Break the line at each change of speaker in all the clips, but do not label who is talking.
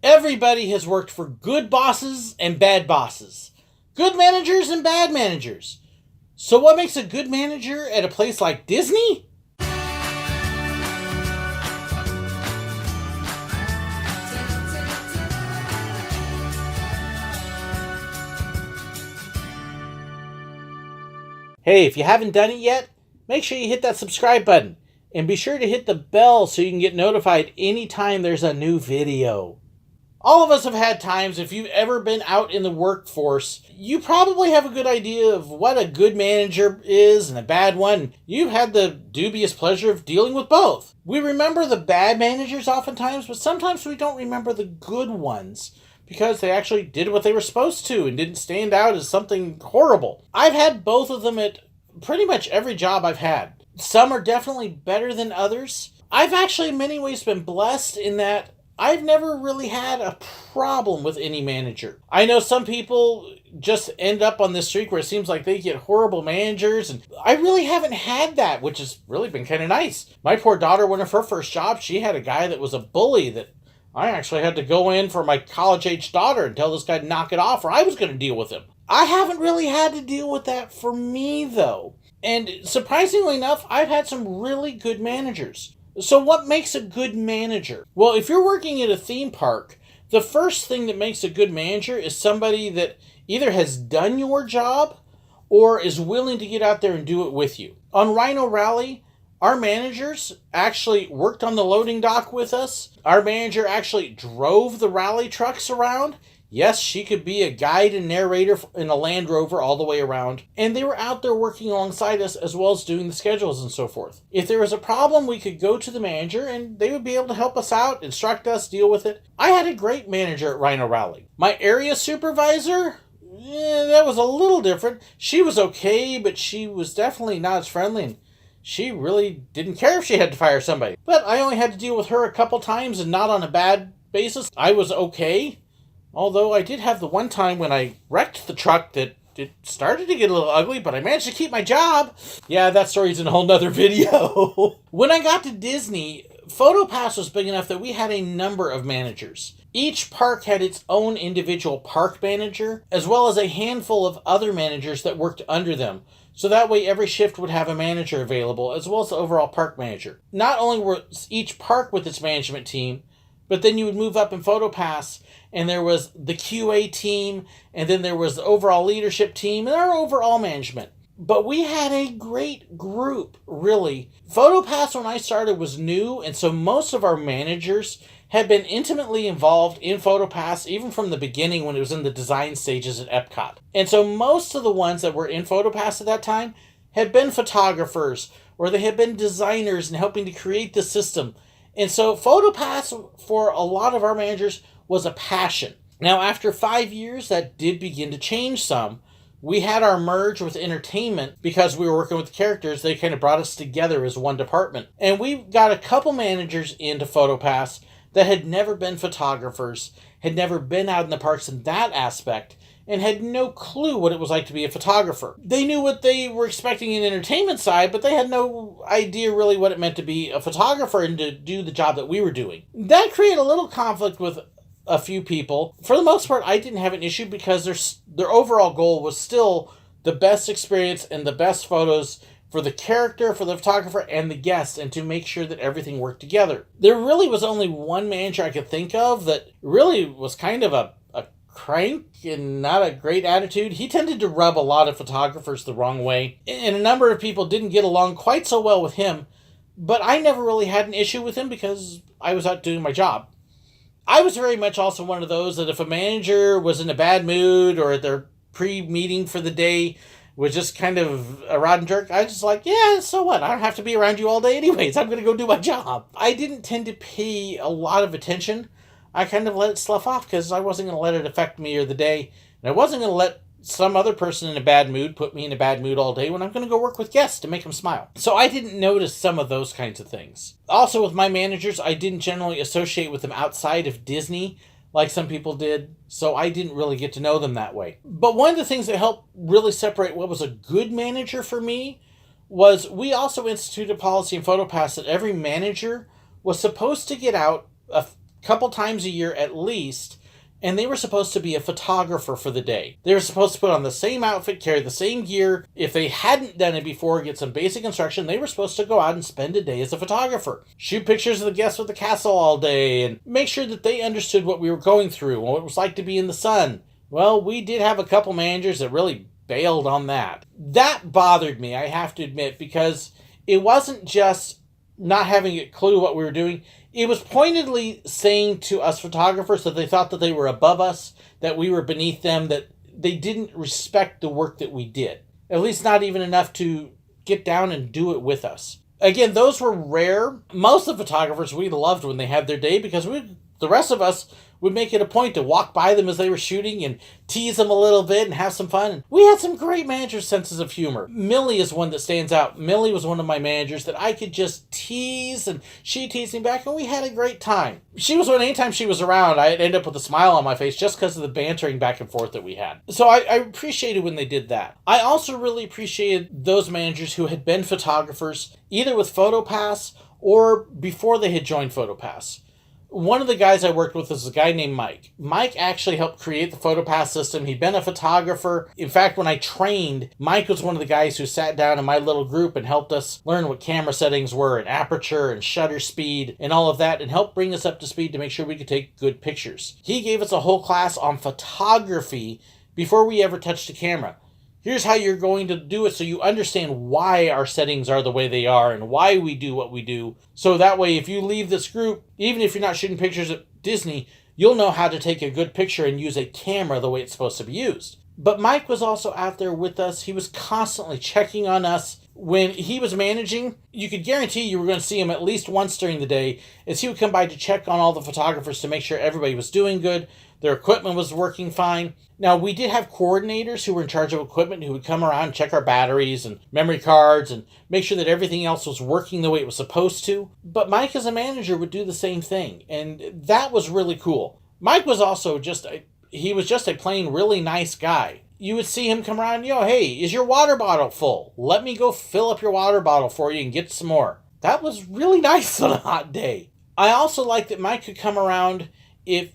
Everybody has worked for good bosses and bad bosses, good managers and bad managers. So what makes a good manager at a place like Disney? Hey, if you haven't done it yet, make sure you hit that subscribe button and be sure to hit the bell so you can get notified anytime there's a new video. All of us have had times, if you've ever been out in the workforce, you probably have a good idea of what a good manager is and a bad one. You've had the dubious pleasure of dealing with both. We remember the bad managers oftentimes, but sometimes we don't remember the good ones because they actually did what they were supposed to and didn't stand out as something horrible. I've had both of them at pretty much every job I've had. Some are definitely better than others. I've actually in many ways been blessed in that I've never really had a problem with any manager. I know some people just end up on this streak where it seems like they get horrible managers, and I really haven't had that, which has really been kind of nice. My poor daughter, one of her first jobs, she had a guy that was a bully that I actually had to go in for my college-age daughter and tell this guy to knock it off or I was going to deal with him. I haven't really had to deal with that for me, though. And surprisingly enough, I've had some really good managers. So what makes a good manager? Well, if you're working at a theme park, the first thing that makes a good manager is somebody that either has done your job or is willing to get out there and do it with you. On Rhino Rally, our managers actually worked on the loading dock with us. Our manager actually drove the rally trucks around. Yes, she could be a guide and narrator in a Land Rover all the way around. And they were out there working alongside us as well as doing the schedules and so forth. If there was a problem, we could go to the manager and they would be able to help us out, instruct us, deal with it. I had a great manager at Rhino Rally. My area supervisor, that was a little different. She was okay, but she was definitely not as friendly and she really didn't care if she had to fire somebody. But I only had to deal with her a couple times and not on a bad basis. I was okay. Although I did have the one time when I wrecked the truck that it started to get a little ugly, but I managed to keep my job. Yeah, that story's in a whole nother video. When I got to Disney, PhotoPass was big enough that we had a number of managers. Each park had its own individual park manager, as well as a handful of other managers that worked under them. So that way every shift would have a manager available, as well as the overall park manager. Not only was each park with its management team, but then you would move up in PhotoPass, and there was the QA team, and then there was the overall leadership team, and our overall management. But we had a great group, really. PhotoPass, when I started, was new, and so most of our managers had been intimately involved in PhotoPass, even from the beginning when it was in the design stages at Epcot. And so most of the ones that were in PhotoPass at that time had been photographers, or they had been designers and helping to create the system. And so PhotoPass, for a lot of our managers, was a passion. Now, after 5 years, that did begin to change some. We had our merge with entertainment because we were working with the characters. They kind of brought us together as one department. And we got a couple managers into PhotoPass that had never been photographers, had never been out in the parks in that aspect, and had no clue what it was like to be a photographer. They knew what they were expecting in the entertainment side, but they had no idea really what it meant to be a photographer and to do the job that we were doing. That created a little conflict with a few people. For the most part, I didn't have an issue because their overall goal was still the best experience and the best photos for the character, for the photographer, and the guest, and to make sure that everything worked together. There really was only one manager I could think of that really was kind of a crank and not a great attitude. He tended to rub a lot of photographers the wrong way, and a number of people didn't get along quite so well with him, but I never really had an issue with him because I was out doing my job. I was very much also one of those that if a manager was in a bad mood or at their pre-meeting for the day was just kind of a rotten jerk, I was just like, yeah, so what? I don't have to be around you all day anyways. I'm going to go do my job. I didn't tend to pay a lot of attention. I kind of let it slough off because I wasn't going to let it affect me or the day. And I wasn't going to let some other person in a bad mood put me in a bad mood all day when I'm going to go work with guests to make them smile. So I didn't notice some of those kinds of things. Also with my managers, I didn't generally associate with them outside of Disney like some people did, so I didn't really get to know them that way. But one of the things that helped really separate what was a good manager for me was we also instituted a policy in PhotoPass that every manager was supposed to get out a couple times a year at least, and they were supposed to be a photographer for the day. They were supposed to put on the same outfit, carry the same gear. If they hadn't done it before, get some basic instruction, they were supposed to go out and spend a day as a photographer. Shoot pictures of the guests with the castle all day, and make sure that they understood what we were going through, what it was like to be in the sun. Well, we did have a couple managers that really bailed on that. That bothered me, I have to admit, because it wasn't just not having a clue what we were doing. It was pointedly saying to us photographers that they thought that they were above us, that we were beneath them, that they didn't respect the work that we did. At least not even enough to get down and do it with us. Again, those were rare. Most of the photographers we loved when they had their day, because the rest of us would make it a point to walk by them as they were shooting and tease them a little bit and have some fun. And we had some great managers' senses of humor. Millie is one that stands out. Millie was one of my managers that I could just tease, and she teased me back, and we had a great time. She was one, anytime she was around, I'd end up with a smile on my face just because of the bantering back and forth that we had. So I appreciated when they did that. I also really appreciated those managers who had been photographers, either with PhotoPass or before they had joined PhotoPass. One of the guys I worked with was a guy named Mike. Mike actually helped create the PhotoPass system. He'd been a photographer. In fact, when I trained, Mike was one of the guys who sat down in my little group and helped us learn what camera settings were and aperture and shutter speed and all of that, and helped bring us up to speed to make sure we could take good pictures. He gave us a whole class on photography before we ever touched a camera. Here's how you're going to do it so you understand why our settings are the way they are and why we do what we do. So that way, if you leave this group, even if you're not shooting pictures at Disney, you'll know how to take a good picture and use a camera the way it's supposed to be used. But Mike was also out there with us. He was constantly checking on us. When he was managing, you could guarantee you were going to see him at least once during the day, as he would come by to check on all the photographers to make sure everybody was doing good, their equipment was working fine. Now, we did have coordinators who were in charge of equipment who would come around and check our batteries and memory cards and make sure that everything else was working the way it was supposed to. But Mike, as a manager, would do the same thing, and that was really cool. Mike was also just a plain really nice guy. You would see him come around, hey, is your water bottle full? Let me go fill up your water bottle for you and get some more. That was really nice on a hot day. I also liked that Mike could come around if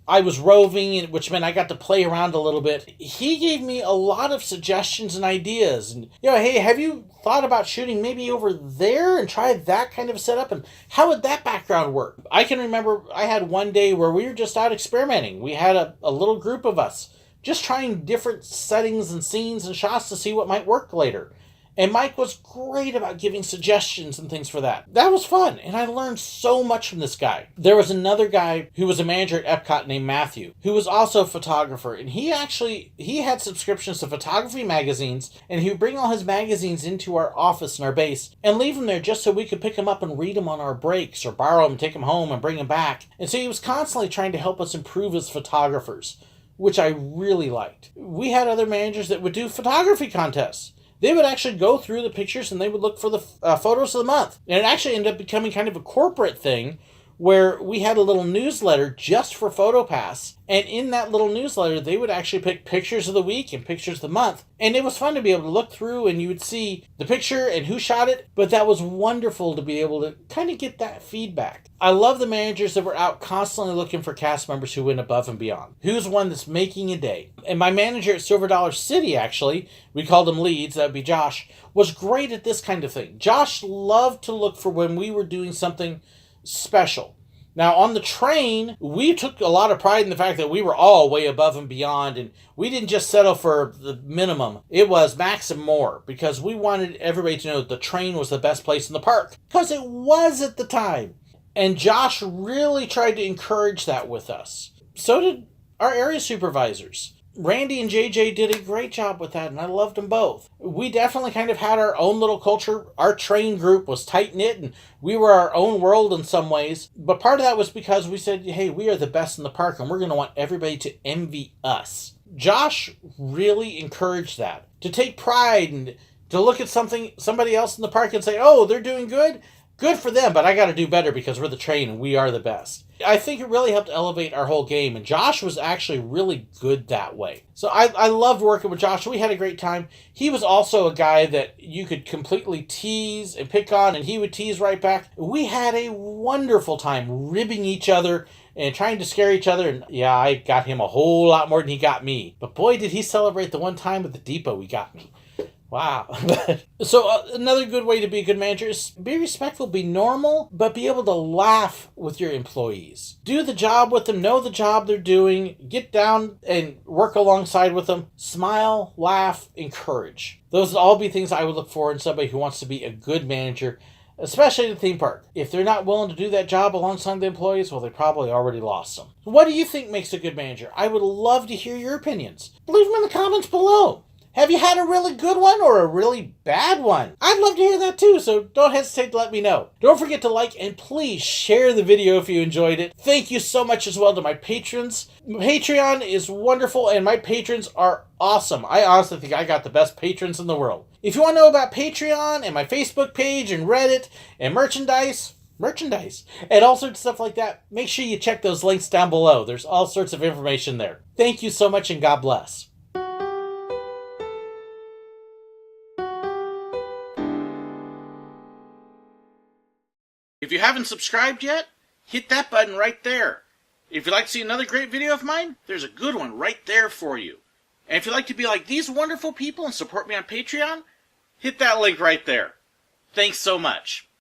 I was roving, which meant I got to play around a little bit. He gave me a lot of suggestions and ideas. And, hey, have you thought about shooting maybe over there and try that kind of setup? And how would that background work? I can remember I had one day where we were just out experimenting. We had a little group of us just trying different settings and scenes and shots to see what might work later. And Mike was great about giving suggestions and things for that. That was fun, and I learned so much from this guy. There was another guy who was a manager at Epcot named Matthew, who was also a photographer, and he had subscriptions to photography magazines, and he would bring all his magazines into our office and our base and leave them there just so we could pick them up and read them on our breaks or borrow them, take them home, and bring them back. And so he was constantly trying to help us improve as photographers, which I really liked. We had other managers that would do photography contests. They would actually go through the pictures and they would look for the photos of the month. And it actually ended up becoming kind of a corporate thing where we had a little newsletter just for PhotoPass. And in that little newsletter, they would actually pick pictures of the week and pictures of the month. And it was fun to be able to look through and you would see the picture and who shot it. But that was wonderful to be able to kind of get that feedback. I love the managers that were out constantly looking for cast members who went above and beyond. Who's one that's making a day? And my manager at Silver Dollar City, actually, we called him Leads, that would be Josh, was great at this kind of thing. Josh loved to look for when we were doing something special. Now, on the train, we took a lot of pride in the fact that we were all way above and beyond, and we didn't just settle for the minimum. It was max and more, because we wanted everybody to know that the train was the best place in the park, because it was at the time. And Josh really tried to encourage that with us. So did our area supervisors. Randy and JJ did a great job with that, and I loved them both. We definitely kind of had our own little culture. Our train group was tight-knit, and we were our own world in some ways. But part of that was because we said, hey, we are the best in the park, and we're going to want everybody to envy us. Josh really encouraged that, to take pride and to look at somebody else in the park and say, oh, they're doing good? Good for them, but I got to do better because we're the train and we are the best. I think it really helped elevate our whole game, and Josh was actually really good that way. So I loved working with Josh. We had a great time. He was also a guy that you could completely tease and pick on, and he would tease right back. We had a wonderful time ribbing each other, and trying to scare each other. And yeah, I got him a whole lot more than he got me. But boy, did he celebrate the one time at the depot he got me. Wow. So another good way to be a good manager is be respectful, be normal, but be able to laugh with your employees. Do the job with them, know the job they're doing, get down and work alongside with them, smile, laugh, encourage. Those would all be things I would look for in somebody who wants to be a good manager, especially at the theme park. If they're not willing to do that job alongside the employees, well, they probably already lost them. What do you think makes a good manager? I would love to hear your opinions. Leave them in the comments below. Have you had a really good one or a really bad one? I'd love to hear that too, so don't hesitate to let me know. Don't forget to like and please share the video if you enjoyed it. Thank you so much as well to my patrons. Patreon is wonderful and my patrons are awesome. I honestly think I got the best patrons in the world. If you want to know about Patreon and my Facebook page and Reddit and merchandise, and all sorts of stuff like that, make sure you check those links down below. There's all sorts of information there. Thank you so much and God bless. If you haven't subscribed yet, hit that button right there. If you'd like to see another great video of mine, there's a good one right there for you. And if you'd like to be like these wonderful people and support me on Patreon, hit that link right there. Thanks so much.